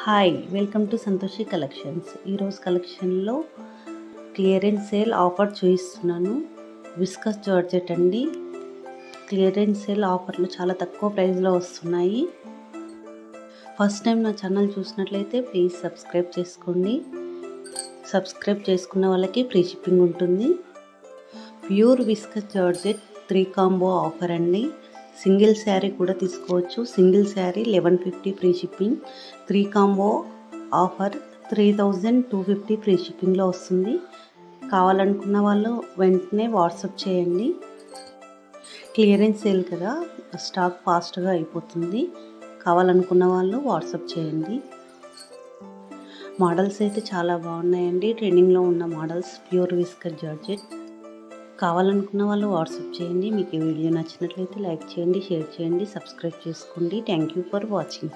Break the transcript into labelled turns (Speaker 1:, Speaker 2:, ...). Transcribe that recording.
Speaker 1: Hi, welcome to Santoshi collections. ఈరోజు కలెక్షన్లో clearance sale offer చూపిస్తున్నాను. విస్కస్ జార్జెట్ అండి. క్లియరెన్స్ సేల్ ఆఫర్లు చాలా తక్కువ ప్రైస్లో వస్తున్నాయి. ఫస్ట్ టైం నా ఛానల్ చూసినట్లయితే ప్లీజ్ సబ్స్క్రైబ్ చేసుకోండి. సబ్స్క్రైబ్ చేసుకున్న వాళ్ళకి ఫ్రీ షిప్పింగ్ ఉంటుంది. Pure viscose georgette 3 combo offer అండి. సింగిల్ శారీ కూడా తీసుకోవచ్చు. Single sari 1150 free shipping. 3 combo offer 3250 free షిప్పింగ్లో వస్తుంది. కావాలనుకున్న వాళ్ళు వెంటనే వాట్సాప్ చేయండి. క్లియరెన్స్ సేల్ కదా, స్టాక్ ఫాస్ట్గా అయిపోతుంది. కావాలనుకున్న వాళ్ళు వాట్సాప్ చేయండి. మోడల్స్ అయితే చాలా బాగున్నాయండి. ట్రెండింగ్లో ఉన్న మోడల్స్ ప్యూర్ విస్కస్ జార్జెట్. కావాలనుకున్న వాళ్ళు వాట్సాప్ చేయండి. మీకు ఈ వీడియో నచ్చినట్లయితే లైక్ చేయండి, షేర్ చేయండి, సబ్స్క్రైబ్ చేసుకోండి. Thank you for watching.